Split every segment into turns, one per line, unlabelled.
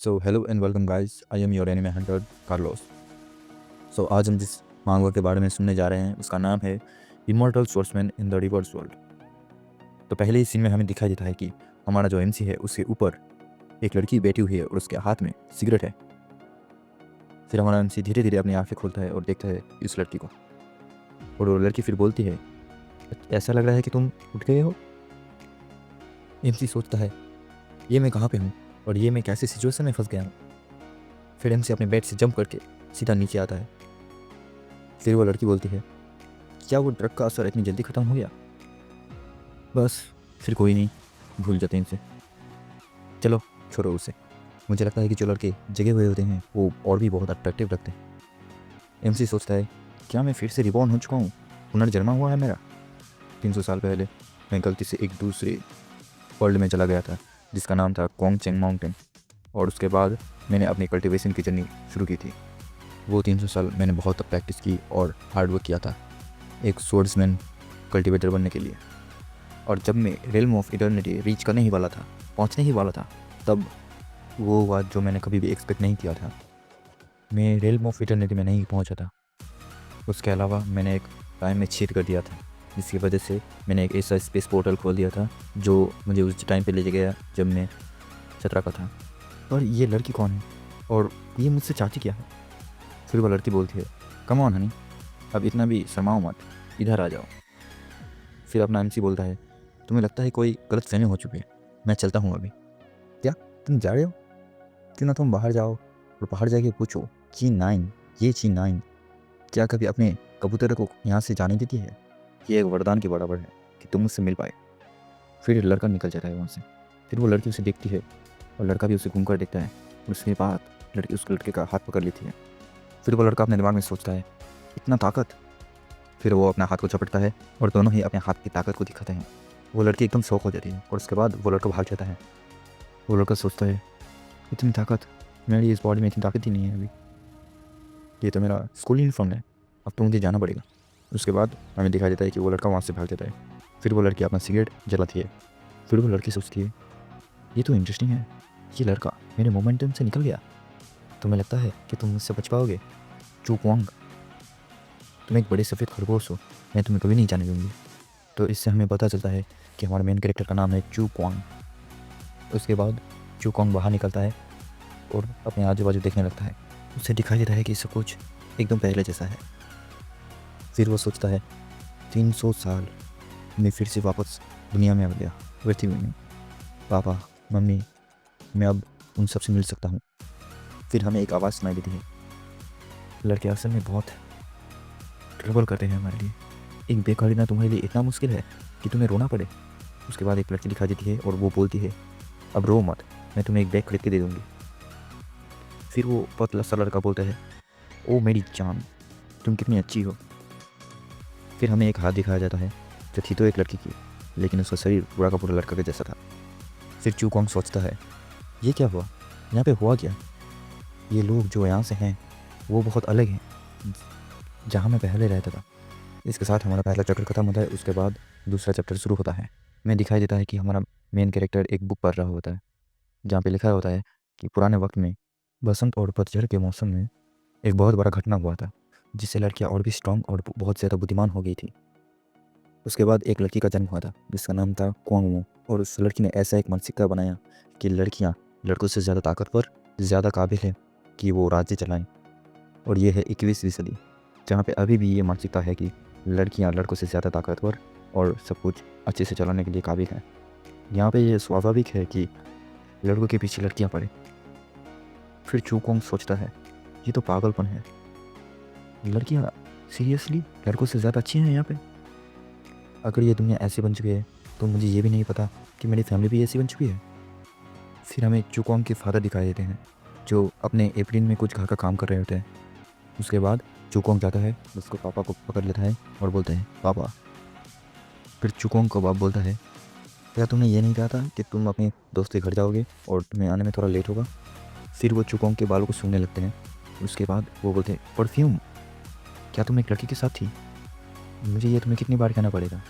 So hello and welcome guys, I am your anime hunter Carlos. So आज हम जिस मांगवा के बारे में सुनने जा रहे हैं उसका नाम है immortal swordsman in the reverse world. तो पहले ही सीन में हमें दिखाई देता है कि हमारा जो एमसी है उसके ऊपर एक लड़की बैठी हुई है और उसके हाथ में सिगरेट है। फिर हमारा एमसी धीरे धीरे अपनी आंखें खोलता है और देखता है इस लड़की को, और वो लड़की फिर बोलती है, ऐसा लग रहा है कि तुम उठ गए हो। एमसी सोचता है, ये मैं कहाँ पे हूँ और ये मैं कैसे सिचुएशन में फंस गया हूँ। फिर एमसी अपने बेड से जंप करके सीधा नीचे आता है। फिर वो लड़की बोलती है, क्या वो ड्रग का असर इतनी जल्दी ख़त्म हो गया? बस फिर कोई नहीं, भूल जाते हैं इनसे, चलो छोड़ो उसे। मुझे लगता है कि जो लड़के जगे हुए होते हैं वो और भी बहुत अट्रैक्टिव लगते हैं। एमसी सोचता है, क्या मैं फिर से रिबॉर्न हो चुका हूँ? पुनर्जन्मा हुआ है मेरा। 300 साल पहले मैं गलती से एक दूसरे वर्ल्ड में चला गया था जिसका नाम था कोंग चेंग माउंटेन, और उसके बाद मैंने अपनी कल्टिवेशन की जर्नी शुरू की थी। वो 300 साल मैंने बहुत प्रैक्टिस की और हार्ड वर्क किया था एक स्वर्ड्समैन कल्टिवेटर बनने के लिए। और जब मैं रेल्म ऑफ इटर्निटी रीच करने ही वाला था, पहुंचने ही वाला था, तब वो हुआ जो मैंने कभी भी एक्सपेक्ट नहीं किया था। मैं रेल्म ऑफ इटर्निटी में नहीं पहुंचा था। उसके अलावा मैंने एक टाइम में छेद कर दिया था, जिसकी वजह से मैंने एक ऐसा स्पेस पोर्टल खोल दिया था जो मुझे उस टाइम पे ले गया जब मैं 17 का था। और ये लड़की कौन है और ये मुझसे चाहती क्या है? फिर वो लड़की बोलती है, कम ऑन हनी, अब इतना भी शर्माओ मत, इधर आ जाओ। फिर अपना एमसी बोलता है, तुम्हें लगता है कोई गलत फहमी हो चुकी है, मैं चलता हूँ अभी। क्या तुम जा रहे हो? क्यों ना तुम बाहर जाओ और बाहर जाके पूछो, G9, ये G9 क्या कभी अपने कबूतर को यहाँ से जाने देती है? ये एक वरदान के बराबर है कि तुम मुझसे मिल पाए। फिर लड़का निकल जाता है वहाँ से। फिर वो लड़की उसे देखती है और लड़का भी उसे घूम कर देखता है, और उसके बाद लड़की उस लड़के का हाथ पकड़ लेती है। फिर वो लड़का अपने दिमाग में सोचता है, इतना ताकत। फिर वो अपने हाथ को झपटता है और दोनों ही अपने हाथ की ताकत को दिखाते हैं। वो लड़की एकदम शौक हो जाती है और उसके बाद वो लड़का भाग जाता है। वो लड़का सोचता है, इतनी ताकत, मेरी इस बॉडी में इतनी ताकत ही नहीं है अभी, ये तो मेरा स्कूल यूनिफॉर्म है, अब तो मुझे जाना पड़ेगा। उसके बाद हमें दिखाई देता है कि वो लड़का वहाँ से भाग जाता है। फिर वो लड़की अपना सिगरेट जलाती है। फिर वो लड़की सोचती है, ये तो इंटरेस्टिंग है, ये लड़का मेरे मोमेंटम से निकल गया। तुम्हें लगता है कि तुम मुझसे बच पाओगे चू क्वांग? तुम एक बड़े सफ़ेद खरगोश हो, मैं तुम्हें कभी नहीं जाने दूंगी। तो इससे हमें पता चलता है कि हमारे मेन कैरेक्टर का नाम है चू क्वांग। उसके बाद चू क्वांग बाहर निकलता है और अपने आजू बाजू देखने लगता है। उसे दिखाई देता है कि सब कुछ एकदम पहले जैसा है। फिर वो सोचता है, 300 साल मैं फिर से वापस दुनिया में आ गया, पृथ्वी में। पापा, मम्मी, मैं अब उन सब से मिल सकता हूँ। फिर हमें एक आवाज़ सुनाई देती है, लड़के असल में बहुत ट्रबल करते हैं हमारे लिए, एक बेकार ना तुम्हारे लिए इतना मुश्किल है कि तुम्हें रोना पड़े। उसके बाद एक लड़की दिखाई देती है और वो बोलती है, अब रो मत, मैं तुम्हें एक बैग खरीद के दे दूँगी। फिर वो पतला सा लड़का बोलता है, ओ मेरी जान, तुम कितनी अच्छी हो। फिर हमें एक हाथ दिखाया जाता है जो थी तो एक लड़की की, लेकिन उसका शरीर पूरा का पूरा लड़का के जैसा था। फिर चू कॉन्ग सोचता है, ये क्या हुआ, यहाँ पे हुआ क्या? ये लोग जो यहाँ से हैं वो बहुत अलग हैं जहाँ मैं पहले रहता था। इसके साथ हमारा पहला चैप्टर खत्म होता है। उसके बाद दूसरा चैप्टर शुरू होता है। हमें दिखाई देता है कि हमारा मेन कैरेक्टर एक बुक पढ़ रहा होता है जहाँ पे लिखा होता है कि पुराने वक्त में बसंत और पतझड़ के मौसम में एक बहुत बड़ा घटना हुआ था जिससे लड़कियाँ और भी स्ट्रांग और बहुत ज़्यादा बुद्धिमान हो गई थी। उसके बाद एक लड़की का जन्म हुआ था जिसका नाम था क्वांग, और उस लड़की ने ऐसा एक मानसिकता बनाया कि लड़कियाँ लड़कों से ज़्यादा ताकतवर, ज़्यादा काबिल है कि वो राज्य चलाएं। और ये है 21वीं सदी, जहाँ पे अभी भी ये मानसिकता है कि लड़कियाँ लड़कों से ज़्यादा ताकतवर और सब कुछ अच्छे से चलाने के लिए काबिल हैं। यहाँ पे ये स्वाभाविक है कि लड़कों के पीछे लड़कियाँ पड़े। फिर चूकोंग सोचता है, ये तो पागलपन है, लड़कियाँ सीरियसली लड़कों से ज़्यादा अच्छी हैं यहाँ पे? अगर ये दुनिया ऐसी बन चुकी है तो मुझे ये भी नहीं पता कि मेरी फैमिली भी ऐसी बन चुकी है। फिर हमें चूकोंग के फादर दिखाई देते हैं जो अपने एप्रिन में कुछ घर का काम कर रहे होते हैं। उसके बाद चूकोंग जाता है, उसको पापा को पकड़ लेता है और बोलते हैं, पापा। फिर चूकोंग को बाप बोलता है, क्या तुमने ये नहीं कहा था कि तुम अपने दोस्त के घर जाओगे और तुम्हें आने में थोड़ा लेट होगा? फिर वो चूकोंग के बालों को सूंघने लगते हैं। उसके बाद वो बोलते हैं, परफ्यूम, क्या तुम एक लड़की के साथ थी? मुझे ये तुम्हें कितनी बार कहना पड़ेगा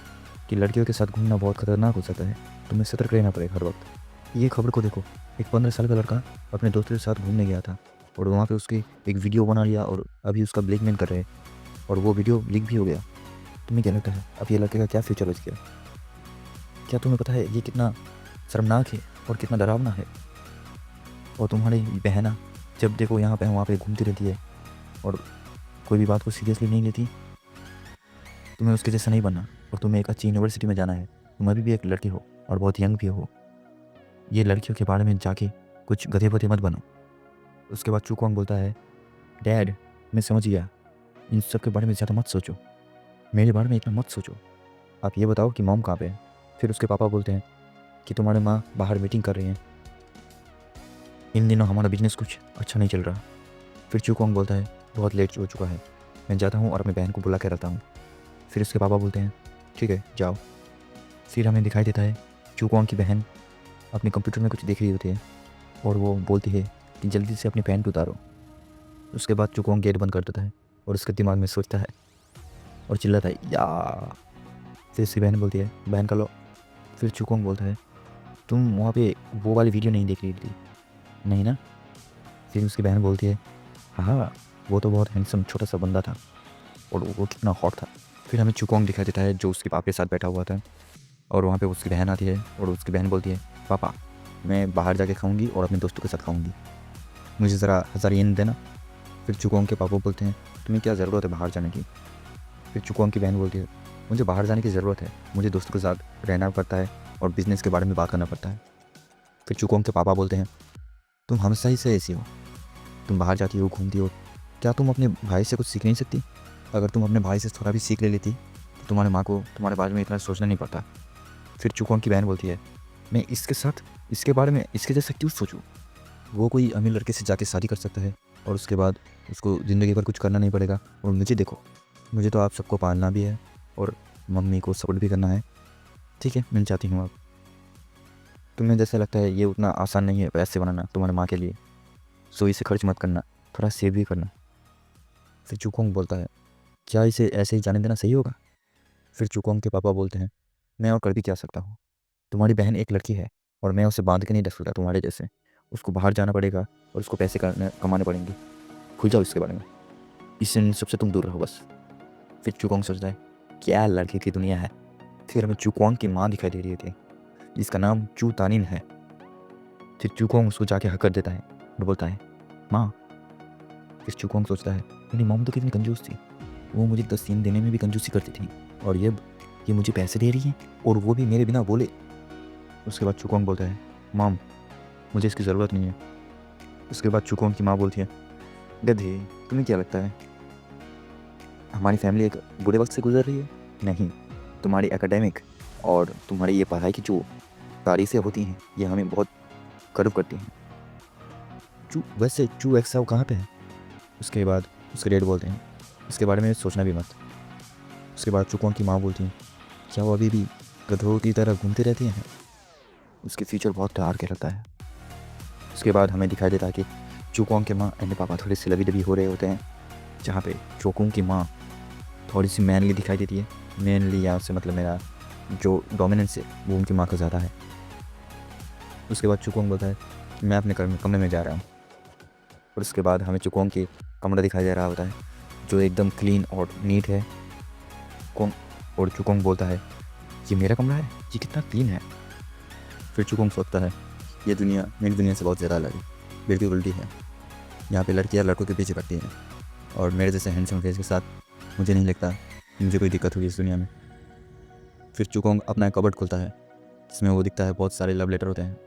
कि लड़कियों के साथ घूमना बहुत खतरनाक हो सकता है, तुम्हें सतर्क रहना पड़ेगा हर वक्त। ये खबर को देखो, एक 15 साल का लड़का अपने दोस्तों के साथ घूमने गया था और वहाँ पे उसकी एक वीडियो बना लिया और अभी उसका ब्लैकमेल कर रहे हैं और वो वीडियो लीक भी हो गया। तुम्हें क्या लगता है अब ये लड़के का क्या फ्यूचर बच गया? क्या तुम्हें पता है ये कितना शर्मनाक है और कितना डरावना है? और तुम्हारी बहना जब देखो यहाँ पे वहाँ पे घूमती रहती है और कोई भी बात को सीरियसली नहीं लेती। तुम्हें उसके जैसा नहीं बनना और तुम्हें एक अच्छी यूनिवर्सिटी में जाना है। तुम अभी भी एक लड़की हो और बहुत यंग भी हो। ये लड़कियों के बारे में जाके कुछ गधे वधे मत बनो। उसके बाद चूकोंग बोलता है, डैड मैं समझ गया, इन सब के बारे में ज़्यादा मत सोचो, मेरे बारे में इतना मत सोचो, आप ये बताओ कि मॉम कहाँ पे है? फिर उसके पापा बोलते हैं कि तुम्हारे माँ बाहर मीटिंग कर रही हैं, इन दिनों हमारा बिजनेस कुछ अच्छा नहीं चल रहा। फिर चूकोंग बोलता है, बहुत लेट हो चुका है, मैं जाता हूँ और अपनी बहन को बुला के रहता हूँ। फिर उसके पापा बोलते हैं ठीक है जाओ। फिर हमें दिखाई देता है चूकोंग की बहन अपने कंप्यूटर में कुछ देख रही होती है और वो बोलती है कि जल्दी से अपनी पैंट उतारो। उसके बाद चूकोंग गेट बंद कर देता है और उसके दिमाग में सोचता है और चिल्लाता है या। फिर उसकी बहन बोलती है बहन का लो। फिर चूकोंग बोलता है तुम वहाँ पे वो वाली वीडियो नहीं देख रही थी नहीं ना? फिर उसकी बहन बोलती है हाँ वो तो बहुत हैंडसम छोटा सा बंदा था और वो कितना हॉट था। फिर हमें चूकोंग दिखाई देता है जो उसके पापा के साथ बैठा हुआ था और वहाँ पे उसकी बहन आती है और उसकी बहन बोलती है पापा मैं बाहर जाके खाऊंगी और अपने दोस्तों के साथ खाऊंगी, मुझे ज़रा 1000 येन देना। फिर चूकोंग के पापा बोलते हैं तुम्हें क्या ज़रूरत है बाहर जाने की? फिर चूकोंग की बहन बोलती है मुझे बाहर जाने की ज़रूरत है, मुझे दोस्तों के साथ रहना पड़ता है और बिज़नेस के बारे में बात करना पड़ता है। फिर चूकोंग के पापा बोलते हैं तुम हमेशा ही से ऐसी हो, तुम बाहर जाती हो घूमती हो, क्या तुम अपने भाई से कुछ सीख नहीं सकती? अगर तुम अपने भाई से थोड़ा भी सीख ले लेती तो तुम्हारे माँ को तुम्हारे बारे में इतना सोचना नहीं पड़ता। फिर चूकोंग की बहन बोलती है मैं इसके बारे में इसके जैसा क्यों सोचूं? वो कोई अमीर लड़के से जाके शादी कर सकता है और उसके बाद उसको ज़िंदगी भर कुछ करना नहीं पड़ेगा। और मुझे देखो, मुझे तो आप सबको पालना भी है और मम्मी को सपोर्ट भी करना है। ठीक है मिल जाती हूँ अब। तुम्हें जैसा लगता है ये उतना आसान नहीं है पैसे बनाना तुम्हारे माँ के लिए, सो इसे खर्च मत करना, थोड़ा सेव भी करना। फिर चूकोंग बोलता है क्या इसे ऐसे ही जाने देना सही होगा? फिर चूकोंग के पापा बोलते हैं मैं और कर भी क्या सकता हूँ, तुम्हारी बहन एक लड़की है और मैं उसे बांध के नहीं रख सकता तुम्हारे जैसे, उसको बाहर जाना पड़ेगा और उसको पैसे कमाने पड़ेंगे। भूल जाओ इसके बारे में, इस इन सबसे तुम दूर रहो बस। फिर चूकोंग सोचता है क्या लड़की की दुनिया है। फिर हमें चूकोंग की माँ दिखाई दे रही थी जिसका नाम चू तानिन है। फिर चूकोंग उसको जाके हक कर देता है और बोलता है माँ। फिर चूकोंग सोचता है मेरी मॉम तो कितनी कंजूस थी, वो मुझे 10 येन देने में भी कंजूसी करती थी और ये मुझे पैसे दे रही है और वो भी मेरे बिना बोले। उसके बाद चूकोंग बोलता है मॉम मुझे इसकी ज़रूरत नहीं है। उसके बाद चूकोंग की माँ बोलती है गधे तुम्हें क्या लगता है हमारी फैमिली एक बुरे वक्त से गुजर रही है? नहीं, तुम्हारी एकेडमिक और तुम्हारी ये पढ़ाई की जो तारीफ़ें होती हैं ये हमें बहुत गर्व करती हैं। वैसे चू एक्साओ कहाँ पे है? उसके बाद उसके डैड बोलते हैं इसके बारे में सोचना भी मत। उसके बाद चूकोंग की माँ बोलती हैं क्या वो अभी भी गधों की तरह घूमते रहती हैं? उसके फ्यूचर बहुत डार्क रहता है। उसके बाद हमें दिखाई देता है कि चूकोंग के माँ एंड पापा थोड़े से लवी डबी हो रहे होते हैं, जहाँ पे चूकोंग की माँ थोड़ी सी मैनली दिखाई देती है। मैनली यहाँ से मतलब मेरा जो डोमिनेंस है वो उनकी माँ का ज़्यादा है। उसके बाद चूकोंग बोलता है मैं अपने कमरे में जा रहा हूँ और उसके बाद हमें चूकोंग की कमरा दिखाई दे रहा होता है जो एकदम क्लीन और नीट है। और चूकोंग बोलता है ये मेरा कमरा है, ये कितना क्लीन है। फिर चूकोंग सोचता है ये दुनिया मेरी दुनिया से बहुत ज़्यादा अलग है, बिल्कुल उल्टी है। यहाँ पे लड़कियाँ लड़कों के पीछे पड़ती हैं और मेरे जैसे हैंडसम फेस के साथ मुझे नहीं लगता मुझे कोई दिक्कत होगी इस दुनिया में। फिर चूकोंग अपना कबर्ड खोलता है जिसमें वो दिखता है बहुत सारे लव लेटर होते हैं।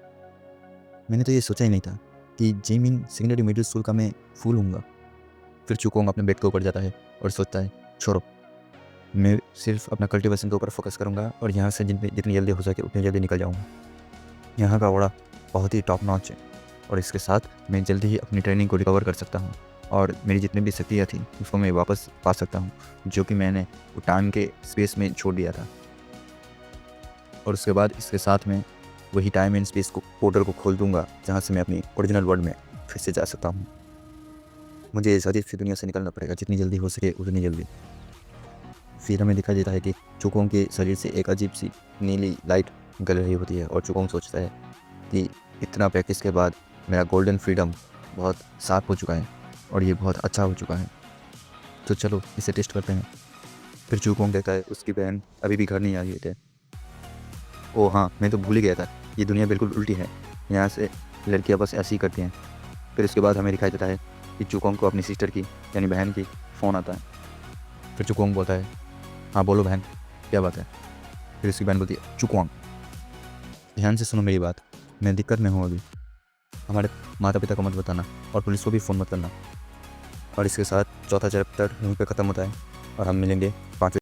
मैंने तो ये सोचा ही नहीं था कि जेमिन सेकेंडरी मिडिल स्कूल का मैं फूल हूँगा। फिर चूकोंग अपने बेड के ऊपर जाता है और सोचता है छोड़ो, मैं सिर्फ अपना कल्टीवेशन के ऊपर फोकस करूँगा और यहाँ से जितनी जल्दी हो सके उतनी जल्दी निकल जाऊँगा। यहाँ का ओड़ा बहुत ही टॉप नॉच है और इसके साथ मैं जल्दी ही अपनी ट्रेनिंग को रिकवर कर सकता हूँ और मेरी जितनी भी शक्तियाँ थी उसको मैं वापस पा सकता हूँ जो कि मैंने वो टाइम के स्पेस में छोड़ दिया था। और उसके बाद इसके साथ में वही टाइम एंड स्पेस को पोर्टल को खोल दूँगा जहाँ से मैं अपनी ओरिजिनल वर्ल्ड में फिर से जा सकता हूँ। मुझे इस अजीब सी दुनिया से निकलना पड़ेगा जितनी जल्दी हो सके उतनी जल्दी। फिर हमें दिखाई देता है कि चूकोंग के शरीर से एक अजीब सी नीली लाइट निकल रही होती है और चूकोंग सोचता है कि इतना प्रैक्टिस के बाद मेरा गोल्डन फ्रीडम बहुत साफ हो चुका है और ये बहुत अच्छा हो चुका है। तो चलो इसे टेस्ट करते हैं। फिर चूकोंग कहता है उसकी बहन अभी भी घर नहीं आई है। ओह हाँ, मैं तो भूल ही गया था, ये दुनिया बिल्कुल उल्टी है, यहाँ से लड़कियाँ बस ऐसे ही करती हैं। फिर उसके बाद हमें दिखाई देता है कि चूकोंग को अपनी सिस्टर की यानी बहन की फ़ोन आता है। फिर चूकोंग बोलता है हाँ बोलो बहन, क्या बात है। फिर उसकी बहन बोलती है चूकोंग ध्यान से सुनो मेरी बात, मैं दिक्कत में हूँ अभी, हमारे माता पिता को मत बताना और पुलिस को भी फ़ोन मत करना। और इसके साथ चौथा चैप्टर यहीं पे ख़त्म होता है और हम मिलेंगे 5वें